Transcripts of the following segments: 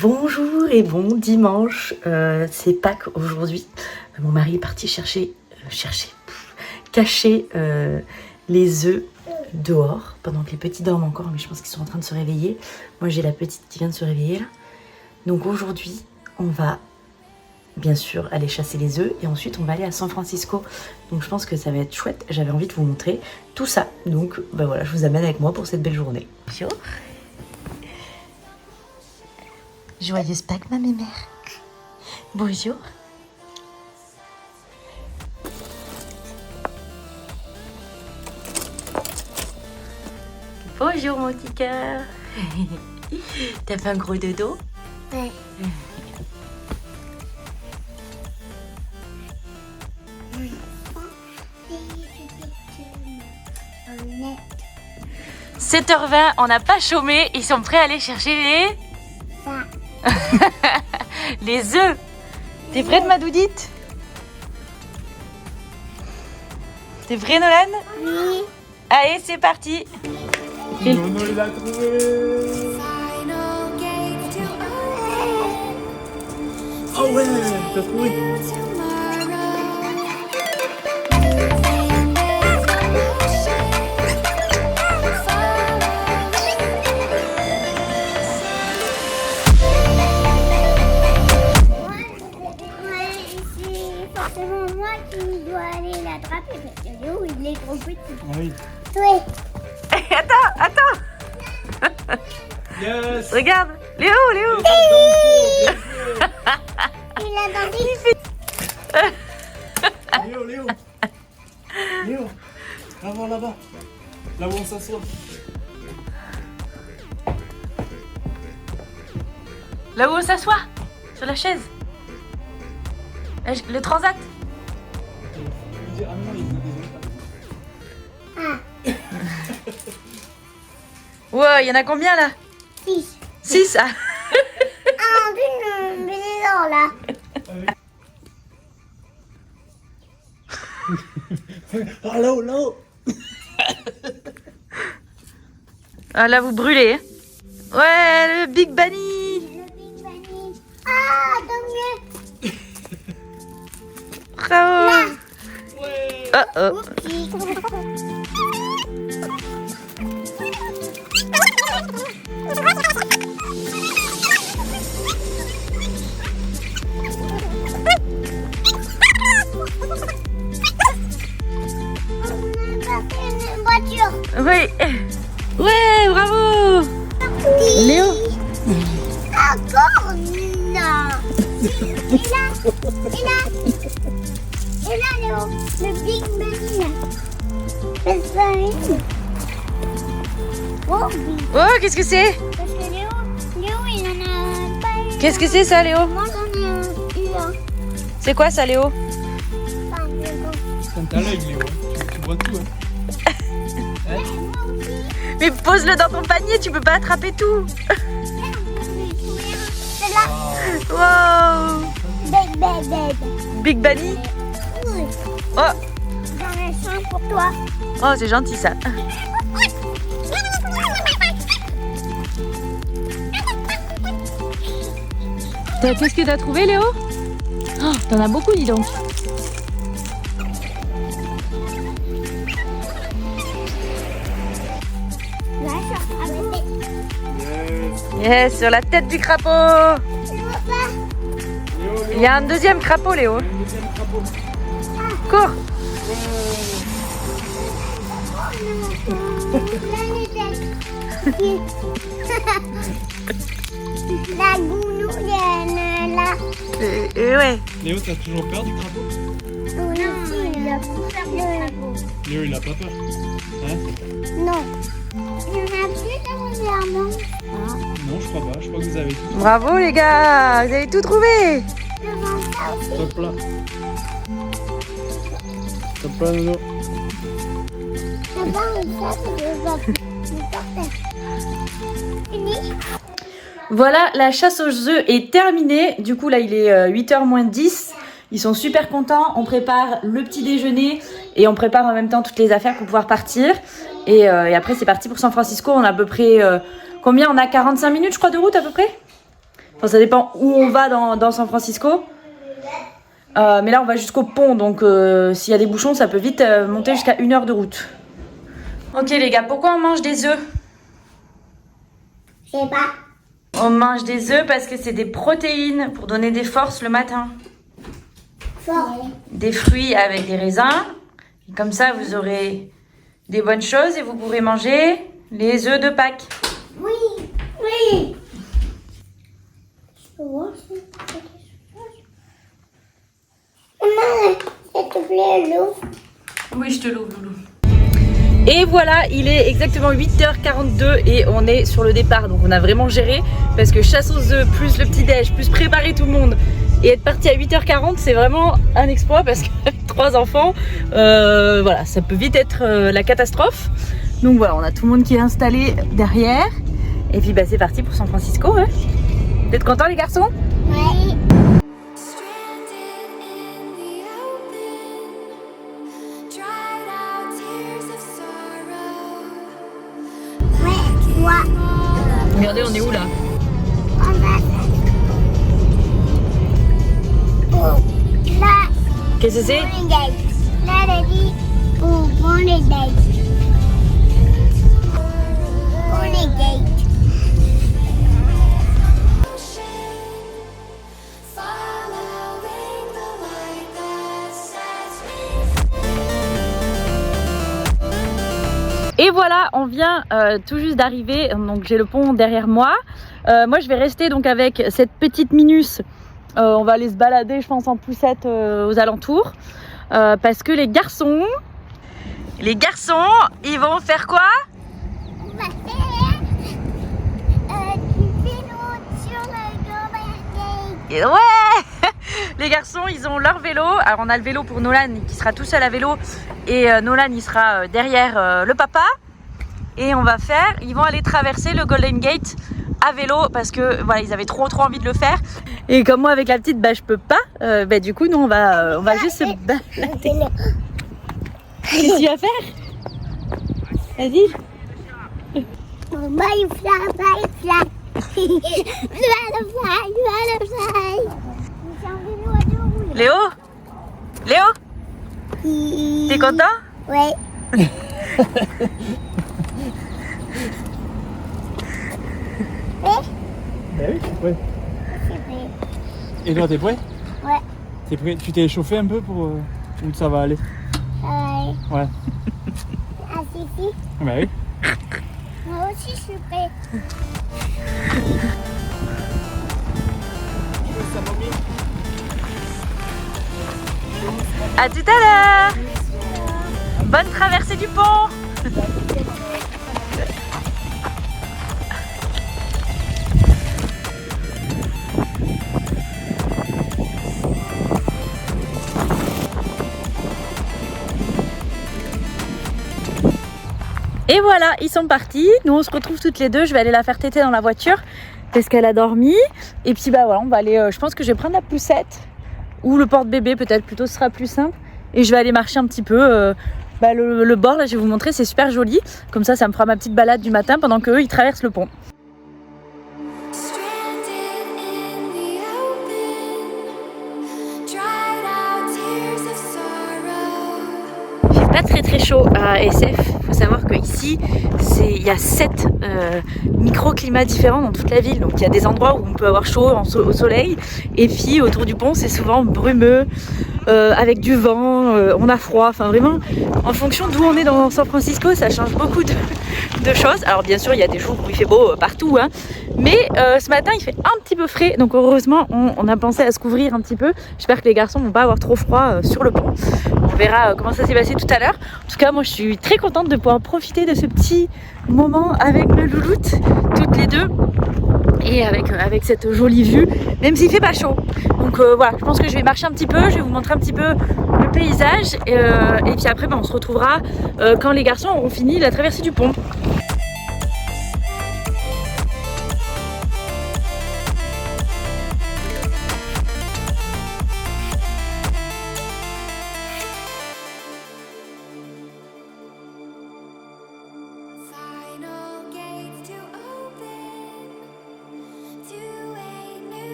Bonjour et bon dimanche, c'est Pâques aujourd'hui. Mon mari est parti cacher les œufs dehors pendant que les petits dorment encore, mais je pense qu'ils sont en train de se réveiller. Moi j'ai la petite qui vient de se réveiller là. Donc aujourd'hui on va bien sûr aller chasser les œufs et ensuite on va aller à San Francisco. Donc je pense que ça va être chouette, j'avais envie de vous montrer tout ça. Donc bah voilà, je vous amène avec moi pour cette belle journée. Bonjour. Joyeuse Pâques, ma mémère. Bonjour. Bonjour, mon petit cœur. T'as fait un gros dodo? Ouais. 7h20, on n'a pas chômé. Ils sont prêts à aller chercher les œufs. T'es prête, ma doudite? T'es prêt, Nolan? Oui. Allez, c'est parti. Nono, il a trouvé. Oh ouais, t'as trouvé. C'est moi qui dois aller l'attraper parce que Léo il est trop petit. Oui. Oui. Attends. Yes. Regarde. Léo. Il a dans Léo. Léo. Là-bas. Là où on s'assoit. Là où on s'assoit. Sur la chaise. Le transat. Ah non, il est déjà. Ouais, il y en a combien là? 6. 6. Ah. Une maison là. Ah là-haut. Ah là, vous brûlez. Hein. Ouais, le Big Bunny. Le Big Bunny. Ah, tant mieux. Bravo. Ouais. Oh. Une voiture. Oui. Ouais, bravo. Léo. Encore non. Et là, Léo, le Big Bunny là. Le Bunny. Oh, oui. Oh, qu'est-ce que c'est? Parce que Léo, il en a pas eu. Qu'est-ce que c'est ça, Léo? Moi, j'en ai eu un. C'est quoi ça, Léo? Enfin, Putain, t'as l'œil, Léo. Tu vois tout, hein. moi aussi. Mais pose-le dans ton panier, tu peux pas attraper tout. C'est là. Wow. Big. Big Bunny. Oui. Oh, J'en ai 5 pour toi. oh, c'est gentil ça. Qu'est-ce que t'as trouvé, Léo? Oh, t'en as beaucoup, dis donc. Là, je suis en train de mettre. Yes, sur la tête du crapaud. Je vois pas. Léo. Il y a un deuxième crapaud, Léo. Un deuxième crapaud. Cours. La gounouille, là. Ouais. Léo, t'as toujours peur du crapaud? Non, il a peur du crapaud. Léo, il a pas peur. Hein? Non. Il y en a plus dernièrement. Non, je crois pas. Je crois que vous avez tout. Bravo, les gars. Vous avez tout trouvé. Devant ça aussi. Top là. Top là, Nono. Devant ça, c'est devant. Fini. Voilà, la chasse aux œufs est terminée. Du coup, là, il est 8h moins 10. Ils sont super contents. On prépare le petit déjeuner et on prépare en même temps toutes les affaires pour pouvoir partir. Et après, c'est parti pour San Francisco. On a à peu près... combien? On a 45 minutes, je crois, de route à peu près? Enfin, ça dépend où on va dans San Francisco. Mais là, on va jusqu'au pont, donc s'il y a des bouchons, ça peut vite monter jusqu'à 1 heure de route. Ok les gars, pourquoi on mange des œufs? Je sais pas. On mange des œufs parce que c'est des protéines pour donner des forces le matin. Fort. Des fruits avec des raisins. Et comme ça, vous aurez des bonnes choses et vous pourrez manger les œufs de Pâques. Oui, oui. Je peux voir si maman, s'il te plaît, l'eau. Oui, je te l'ouvre, Loulou. Et voilà, il est exactement 8h42 et on est sur le départ. Donc on a vraiment géré parce que chasse aux œufs, plus le petit-déj, plus préparer tout le monde et être parti à 8h40, c'est vraiment un exploit parce qu'avec 3 enfants, voilà, ça peut vite être la catastrophe. Donc voilà, on a tout le monde qui est installé derrière. Et puis bah, c'est parti pour San Francisco. Hein. Vous êtes contents les garçons? Oui. Ouais, moi. Regardez, on est où là? On va. Oh, là. Qu'est-ce que c'est? Golden Gate. Là, elle a dit pour Golden Gate. Golden Gate. Et voilà, on vient tout juste d'arriver, donc j'ai le pont derrière moi. Moi je vais rester donc avec cette petite Minus. On va aller se balader je pense en poussette aux alentours. Parce que les garçons, ils vont faire quoi? On va faire du vélo sur le Golden Gate. Et ouais. Les garçons, ils ont leur vélo. Alors on a le vélo pour Nolan qui sera tout seul à vélo. Et Nolan, il sera derrière le papa. Et ils vont aller traverser le Golden Gate à vélo parce que voilà, ils avaient trop envie de le faire. Et comme moi avec la petite, bah je peux pas. Bah du coup, nous on va juste se balader. Qu'est-ce que tu vas faire? Vas-y. Butterfly. Butterfly. Léo? T'es content? Ouais. Bah oui, ouais. C'est vrai. Et toi, t'es prêt? Ouais. T'es prêt? Tu t'es échauffé un peu pour où ça va aller? Ouais. Ah, si. Bah oui. Moi aussi, je suis prêt. À tout à l'heure. Bonne traversée du pont. Et voilà, ils sont partis. Nous, on se retrouve toutes les deux. Je vais aller la faire téter dans la voiture parce qu'elle a dormi. Et puis, bah voilà, on va aller. Je pense que je vais prendre la poussette ou le porte-bébé, peut-être plutôt, ce sera plus simple. Et je vais aller marcher un petit peu. Le bord, là, je vais vous montrer, c'est super joli. Comme ça me fera ma petite balade du matin pendant qu'eux, ils traversent le pont. Pas très chaud à SF. Il faut savoir qu'ici, il y a 7 microclimats différents dans toute la ville. Donc il y a des endroits où on peut avoir chaud au soleil. Et puis autour du pont, c'est souvent brumeux, avec du vent, on a froid. Enfin vraiment, en fonction d'où on est dans San Francisco, ça change beaucoup de choses. Alors bien sûr, il y a des jours où il fait beau partout. Hein. Mais ce matin, il fait un petit peu frais. Donc heureusement, on a pensé à se couvrir un petit peu. J'espère que les garçons ne vont pas avoir trop froid sur le pont. On verra comment ça s'est passé tout à l'heure. En tout cas, moi je suis très contente de pouvoir profiter de ce petit moment avec ma louloute, toutes les deux. Et avec cette jolie vue, même s'il fait pas chaud. Donc voilà, je pense que je vais marcher un petit peu, je vais vous montrer un petit peu le paysage. Et puis après, on se retrouvera quand les garçons auront fini la traversée du pont.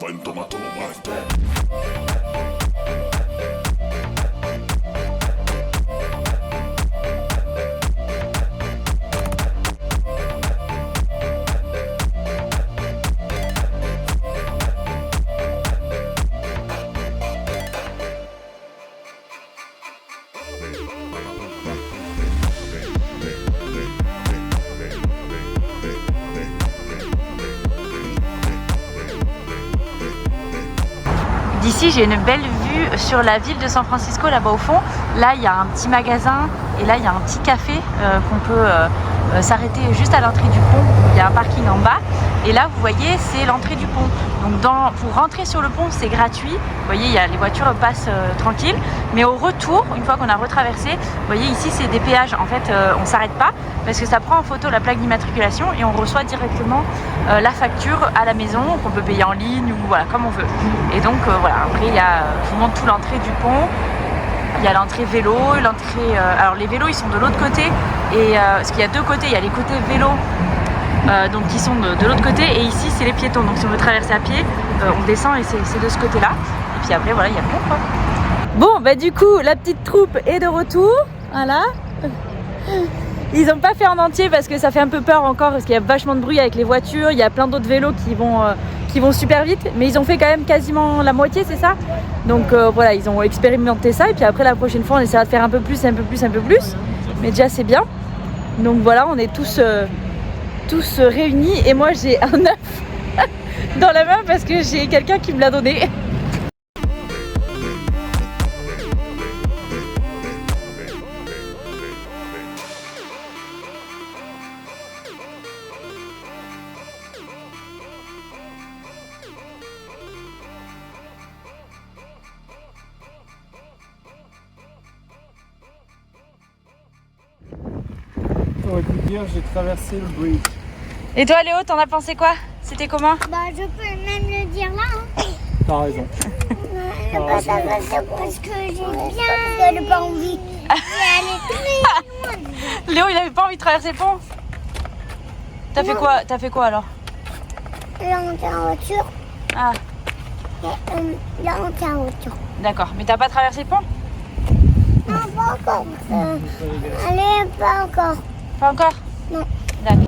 find tomato wife. D'ici, j'ai une belle vue sur la ville de San Francisco, là-bas au fond. Là, il y a un petit magasin et là, il y a un petit café qu'on peut s'arrêter juste à l'entrée du pont. Il y a un parking en bas. Et là, vous voyez, c'est l'entrée du pont. Donc, pour rentrer sur le pont, c'est gratuit. Vous voyez, les voitures passent tranquilles. Mais au retour, une fois qu'on a retraversé, vous voyez, ici, c'est des péages. En fait, on ne s'arrête pas parce que ça prend en photo la plaque d'immatriculation et on reçoit directement la facture à la maison qu'on peut payer en ligne ou voilà, comme on veut. Et donc, voilà, après, je vous montre tout l'entrée du pont. Il y a l'entrée vélo, l'entrée... alors, les vélos, ils sont de l'autre côté. Et parce qu'il y a deux côtés. Il y a les côtés vélo. Donc qui sont de l'autre côté et ici c'est les piétons, donc si on veut traverser à pied on descend et c'est de ce côté là et puis après voilà il y a le pont quoi. Bon bah du coup la petite troupe est de retour, voilà. Ils n'ont pas fait en entier parce que ça fait un peu peur encore parce qu'il y a vachement de bruit avec les voitures, il y a plein d'autres vélos qui vont super vite mais ils ont fait quand même quasiment la moitié, c'est ça. Donc voilà, ils ont expérimenté ça et puis après la prochaine fois on essaiera de faire un peu plus mais déjà c'est bien. Donc voilà, on est tous réunis et moi j'ai un œuf dans la main parce que j'ai quelqu'un qui me l'a donné. J'aurais pu dire j'ai traversé le bridge. Et toi Léo, t'en as pensé quoi? C'était comment? Bah je peux même le dire là. Hein. T'as raison. Parce que j'ai bien pas envie. Léo il avait pas envie de traverser le pont. T'as fait quoi alors? Là on est en voiture. Ah. Et, là on est en voiture. D'accord, mais t'as pas traversé le pont? Non, pas encore. Allez, pas encore. Pas encore? Non. D'accord.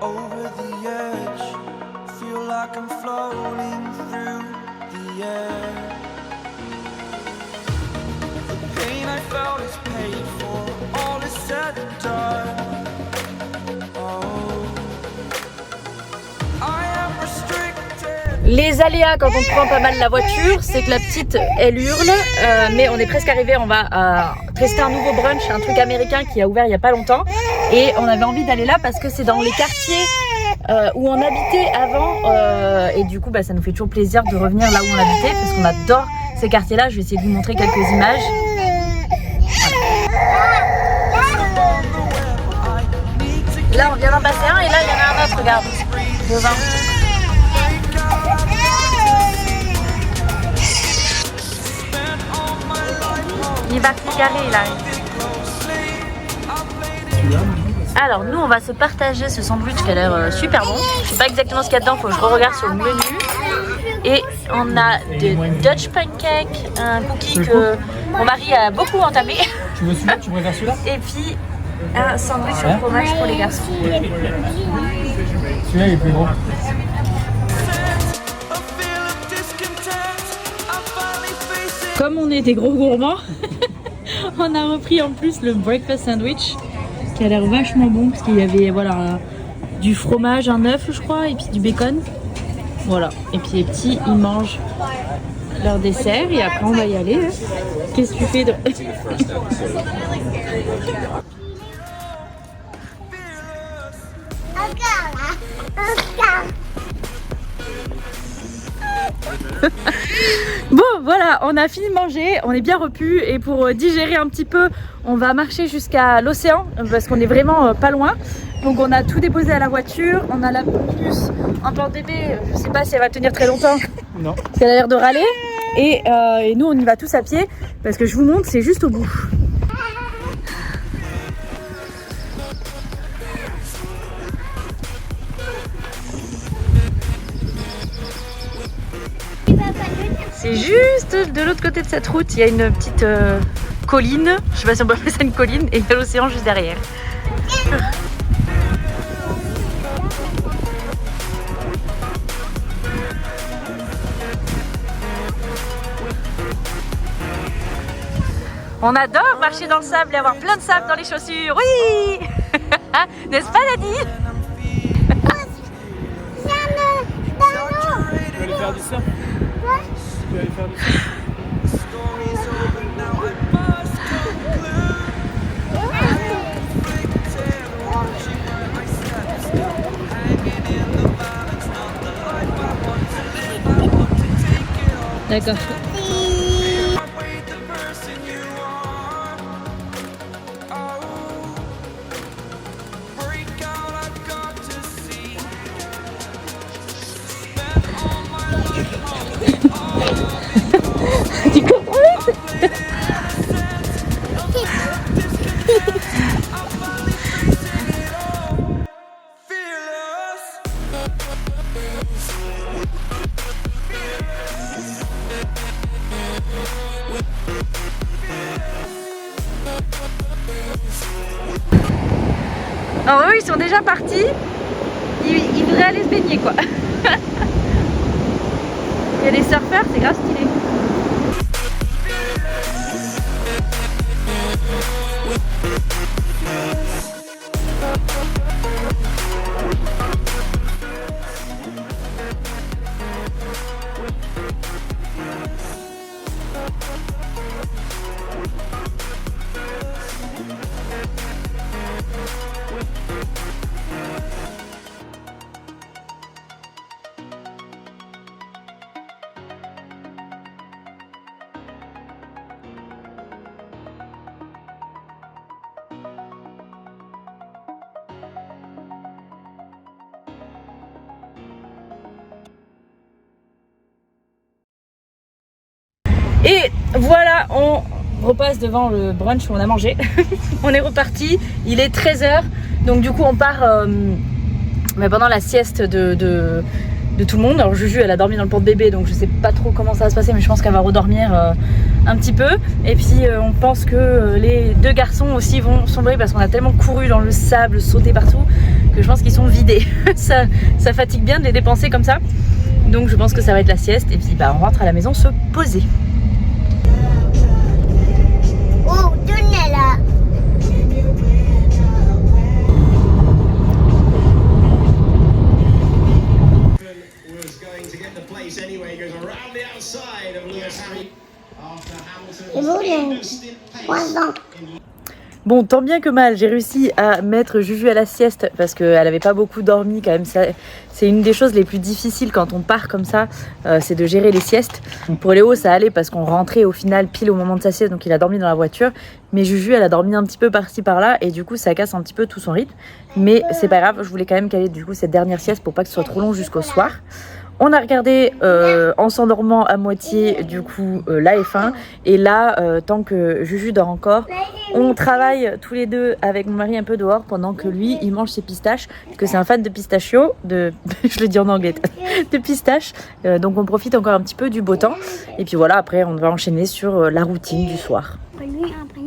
Over the edge, feel like I'm floating through the air. The pain I felt is paid for, all is said and done. Oh, I am restricted. Les aléas quand on prend pas mal la voiture, c'est que la petite elle hurle, mais on est presque arrivé. On va tester un nouveau brunch, un truc américain qui a ouvert il y a pas longtemps, et on avait envie d'aller là parce que c'est dans les quartiers où on habitait avant, et du coup bah, ça nous fait toujours plaisir de revenir là où on habitait parce qu'on adore ces quartiers-là. Je vais essayer de vous montrer quelques images. Là on vient d'en passer un et là il y en a un autre, regarde, devant. Il est parti garer là. Alors nous on va se partager ce sandwich qui a l'air super bon. Je sais pas exactement ce qu'il y a dedans, faut que je re-regarde sur le menu. Et on a des Dutch pancakes, un cookie que mon mari a beaucoup entamé. Tu veux celui-là? Tu préfères celui-là? Et puis un sandwich au fromage pour les garçons. Celui-là il est plus gros. Comme on est des gros gourmands, on a repris en plus le breakfast sandwich qui a l'air vachement bon parce qu'il y avait voilà, du fromage, un œuf je crois et puis du bacon. Voilà, et puis les petits ils mangent leur dessert et après on va y aller. Hein. Qu'est-ce que tu fais de... Bon voilà, on a fini de manger, on est bien repu et pour digérer un petit peu, on va marcher jusqu'à l'océan parce qu'on est vraiment pas loin. Donc on a tout déposé à la voiture, on a la puce en plan bébé, je sais pas si elle va tenir très longtemps. Non. Parce qu'elle a l'air de râler et nous on y va tous à pied parce que je vous montre, c'est juste au bout. Et juste de l'autre côté de cette route, il y a une petite colline. Je sais pas si on peut appeler ça une colline. Et il y a l'océan juste derrière. On adore marcher dans le sable et avoir plein de sable dans les chaussures. Oui. N'est-ce pas, Nadie? Tu vas aller faire du surf? Tu vas aller faire du surf? D'accord. Tu comprends? Alors eux, ils sont déjà partis. Ils voudraient aller se baigner, quoi. Il y a des surfeurs, c'est grave stylé. Et voilà, on repasse devant le brunch où on a mangé. On est reparti, il est 13h. Donc du coup on part pendant la sieste de tout le monde. Alors Juju elle a dormi dans le porte-bébé, donc je sais pas trop comment ça va se passer, mais je pense qu'elle va redormir un petit peu. Et puis on pense que les deux garçons aussi vont sombrer parce qu'on a tellement couru dans le sable, sauté partout, que je pense qu'ils sont vidés. ça fatigue bien de les dépenser comme ça. Donc je pense que ça va être la sieste et puis on rentre à la maison se poser. Oh, tenez là. C'est beau, les 3 ans. Bon, tant bien que mal, j'ai réussi à mettre Juju à la sieste parce qu'elle avait pas beaucoup dormi quand même. C'est une des choses les plus difficiles quand on part comme ça, c'est de gérer les siestes. Pour Léo, ça allait parce qu'on rentrait au final pile au moment de sa sieste, donc il a dormi dans la voiture. Mais Juju, elle a dormi un petit peu par-ci par-là et du coup, ça casse un petit peu tout son rythme. Mais c'est pas grave, je voulais quand même caler du coup cette dernière sieste pour pas que ce soit trop long jusqu'au soir. On a regardé en s'endormant à moitié du coup la F1 et là tant que Juju dort encore, on travaille tous les deux avec mon mari un peu dehors pendant que lui il mange ses pistaches parce que c'est un fan de pistachio, je le dis en anglais, de pistaches, donc on profite encore un petit peu du beau temps et puis voilà, après on va enchaîner sur la routine du soir.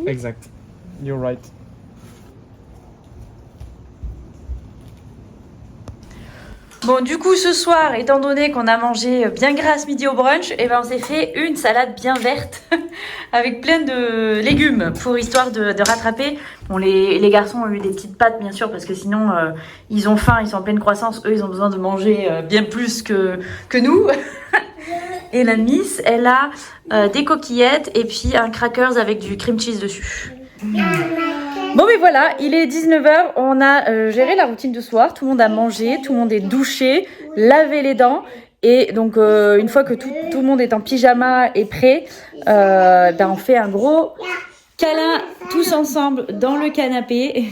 Exact. You're right. Bon, du coup, ce soir, étant donné qu'on a mangé bien gras ce midi au brunch, et on s'est fait une salade bien verte avec plein de légumes pour histoire de rattraper. Bon, les garçons ont eu des petites pâtes, bien sûr, parce que sinon, ils ont faim, ils sont en pleine croissance. Eux, ils ont besoin de manger bien plus que nous. Et la Miss, elle a des coquillettes et puis un crackers avec du cream cheese dessus. Bon mais voilà, il est 19h, on a géré la routine du soir, tout le monde a mangé, tout le monde est douché, lavé les dents et donc une fois que tout le monde est en pyjama et prêt, on fait un gros câlin tous ensemble dans le canapé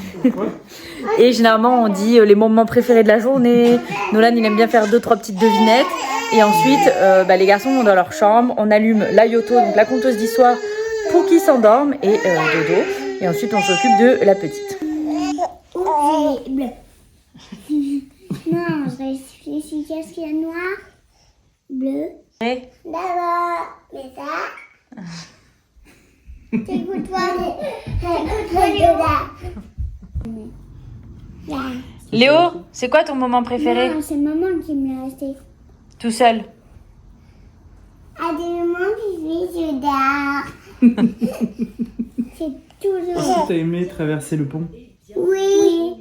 et généralement on dit les moments préférés de la journée. Nolan il aime bien faire 2-3 petites devinettes et ensuite les garçons vont dans leur chambre, on allume la Yoto, donc la conteuse d'histoire pour qu'ils s'endorment et dodo. Et ensuite, on s'occupe de la petite. Bleu. Non, je réfléchis. Qu'est-ce qu'il y a noir? Bleu. D'abord, mais ça. Écoute-toi, là. Léo, c'est quoi ton moment préféré? Non, c'est maman qui me l'a resté. Tout seul. À des moments qui je dors. C'est toujours. Est-ce que t'as aimé traverser le pont? Oui.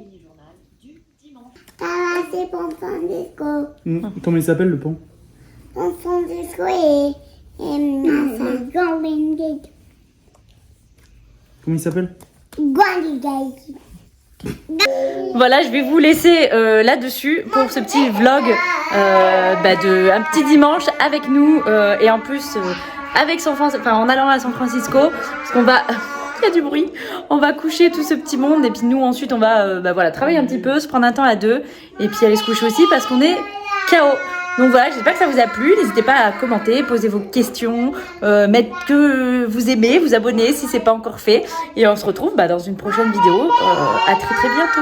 Traverser pour Francisco. Comment il s'appelle le pont? Pour Francisco et Golden Gate. Comment il s'appelle? Golden Gate. Voilà, je vais vous laisser là-dessus pour ce petit vlog de un petit dimanche avec nous et en plus avec en allant à San Francisco parce qu'on va il y a du bruit, on va coucher tout ce petit monde et puis nous ensuite on va travailler un petit peu, se prendre un temps à deux et puis aller se coucher aussi parce qu'on est KO. Donc voilà, j'espère que ça vous a plu. N'hésitez pas à commenter, poser vos questions, mettre que vous aimez, vous abonner si c'est pas encore fait. Et on se retrouve dans une prochaine vidéo. À très très bientôt.